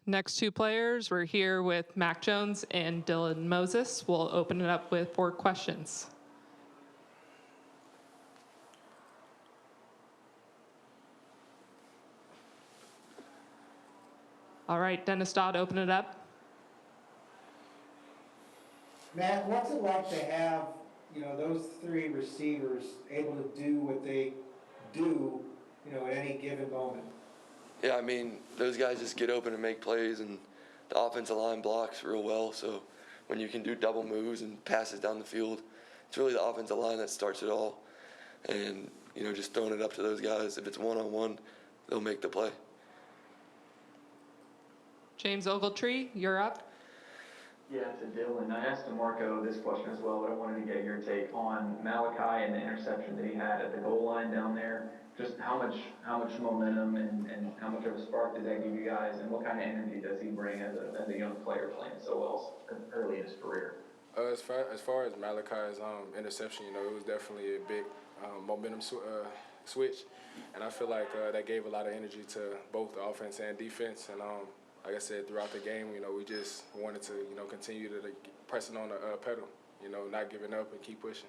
Next two players, we're here with Mac Jones and Dylan Moses. We'll open it up with 4 questions. All right, Dennis Dodd, open it up. Matt, what's it like to have, those 3 receivers able to do what they do, at any given moment? Yeah, I mean, those guys just get open and make plays, and the offensive line blocks real well. So when you can do double moves and passes down the field, it's really the offensive line that starts it all. And, just throwing it up to those guys, if it's one-on-one, they'll make the play. James Ogletree, you're up. Yeah, to Dylan. I asked DeMarco this question as well, but I wanted to get your take on Malachi and the interception that he had at the goal line down there. Just how much momentum and how much of a spark does that give you guys, and what kind of energy does he bring as a young player playing so well early in his career? As far as Malachi's interception, it was definitely a big momentum switch, and I feel like that gave a lot of energy to both the offense and defense. And like I said, throughout the game, we just wanted to, continue to press it on the pedal, not giving up and keep pushing.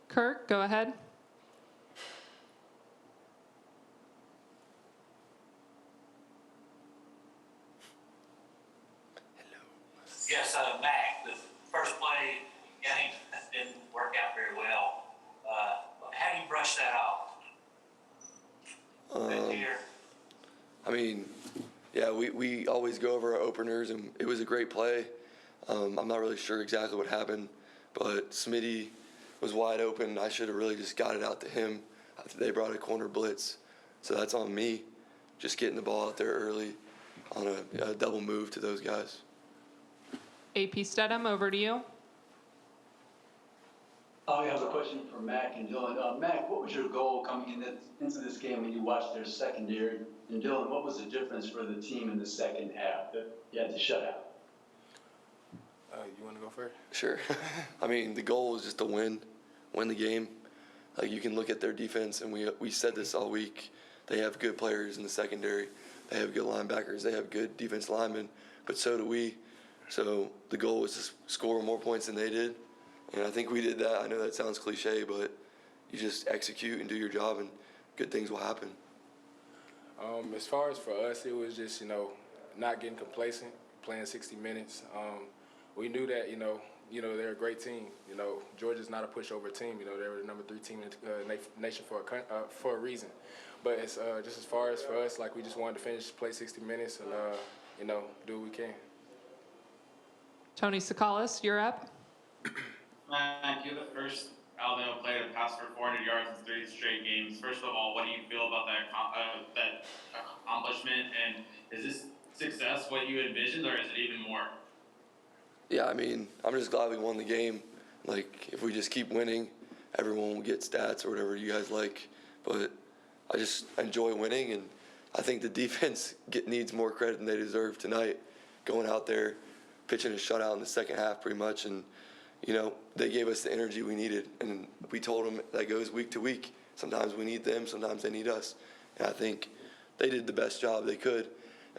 Kirk, go ahead. Yes, Mac, the first play game didn't work out very well. How do you brush that off? I mean, yeah, we always go over our openers, and it was a great play. I'm not really sure exactly what happened, but Smitty was wide open. I should have really just got it out to him after they brought a corner blitz. So that's on me, just getting the ball out there early on a double move to those guys. AP Stedham, over to you. I have a question for Mac and Dylan. Mac, what was your goal coming into this game when you watched their secondary? And Dylan, what was the difference for the team in the second half that you had to shut out? You want to go first? Sure. I mean, the goal was just to win the game. Like, you can look at their defense, and we said this all week. They have good players in the secondary. They have good linebackers. They have good defense linemen, but so do we. So the goal was to score more points than they did, and I think we did that. I know that sounds cliche, but you just execute and do your job, and good things will happen. As far as for us, it was just, not getting complacent, playing 60 minutes. We knew that, they're a great team. Georgia's not a pushover team. They were the number 3 team in the nation for a reason. But it's just as far as for us, like, we just wanted to play 60 minutes and, do what we can. Tony Sakalas, you're up. Matt, you're the first Alabama player to pass for 400 yards in 3 straight games. First of all, what do you feel about that accomplishment? And is this success what you envisioned, or is it even more? Yeah, I mean, I'm just glad we won the game. Like, if we just keep winning, everyone will get stats or whatever you guys like. But I just enjoy winning, and I think the defense needs more credit than they deserve tonight, going out there, pitching a shutout in the second half pretty much, and they gave us the energy we needed, and we told them that goes week to week. Sometimes we need them, sometimes they need us, and I think they did the best job they could,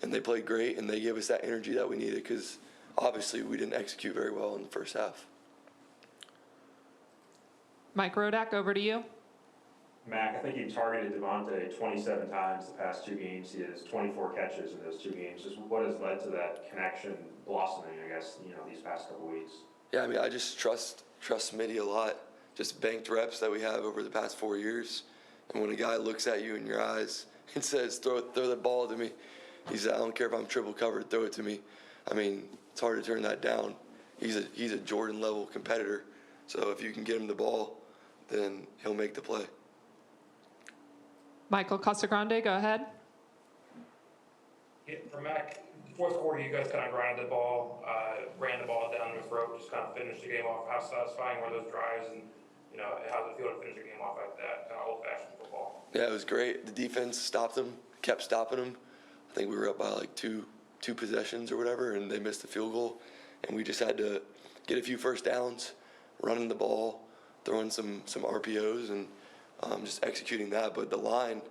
and they played great, and they gave us that energy that we needed, because obviously we didn't execute very well in the first half. Mike Rodak, over to you. Mac, I think you targeted Devontae 27 times the past 2 games. He has 24 catches in those 2 games. Just what has led to that connection blossoming, I guess, these past couple weeks? Yeah, I mean, I just trust Smitty a lot. Just banked reps that we have over the past 4 years. And when a guy looks at you in your eyes and says, throw the ball to me, he said, I don't care if I'm triple covered, throw it to me. I mean, it's hard to turn that down. He's a Jordan-level competitor. So if you can get him the ball, then he'll make the play. Michael Casagrande, go ahead. Yeah, for Mac, fourth quarter, you guys kind of grinded the ball, ran the ball down the throat, just kind of finished the game off. How satisfying were those drives, and how does it feel to finish the game off like that, kind of old-fashioned football? Yeah, it was great. The defense stopped them, kept stopping them. I think we were up by like two possessions or whatever, and they missed the field goal, and we just had to get a few first downs, running the ball, throwing some RPOs, and just executing that. But the line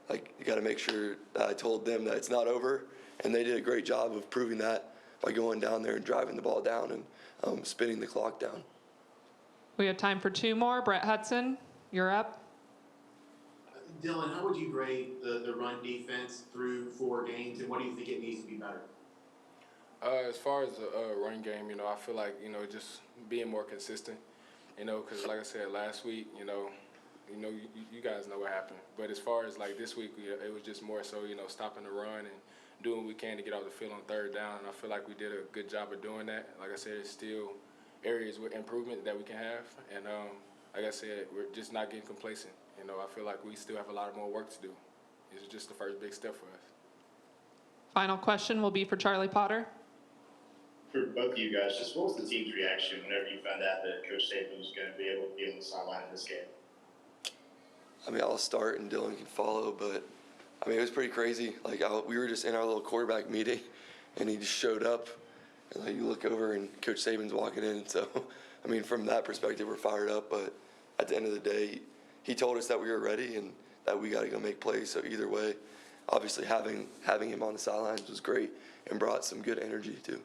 like, you got to make sure that I told them that it's not over, and they did a great job of proving that by going down there and driving the ball down and spinning the clock down. We have time for 2 more. Brett Hudson, you're up. Dylan, how would you grade the run defense through 4 games, and what do you think it needs to be better? As far as the run game, I feel like, just being more consistent, because like I said last week, you guys know what happened. But as far as like this week, it was just more so, stopping the run and doing what we can to get off the field on 3rd down. And I feel like we did a good job of doing that. Like I said, there's still areas with improvement that we can have. And like I said, we're just not getting complacent. I feel like we still have a lot more work to do. This is just the first big step for us. Final question will be for Charlie Potter. For both of you guys, just what was the team's reaction whenever you found out that Coach Saban was going to be able to be on the sideline in this game? I mean, I'll start and Dylan can follow, but I mean, it was pretty crazy. Like, we were just in our little quarterback meeting, and he just showed up, and like, you look over and Coach Saban's walking in. So, I mean, from that perspective, we're fired up. But at the end of the day, he told us that we were ready and that we got to go make plays. So either way, obviously having him on the sidelines was great and brought some good energy too.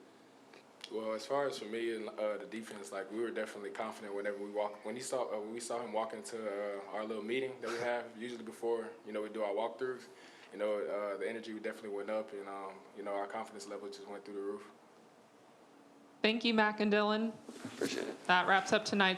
Well, as far as for me and the defense, like, we were definitely confident whenever we walked. When we saw him walk into our little meeting that we have usually before we do our walkthroughs, the energy definitely went up, and our confidence level just went through the roof. Thank you, Mac and Dylan. Appreciate it. That wraps up tonight's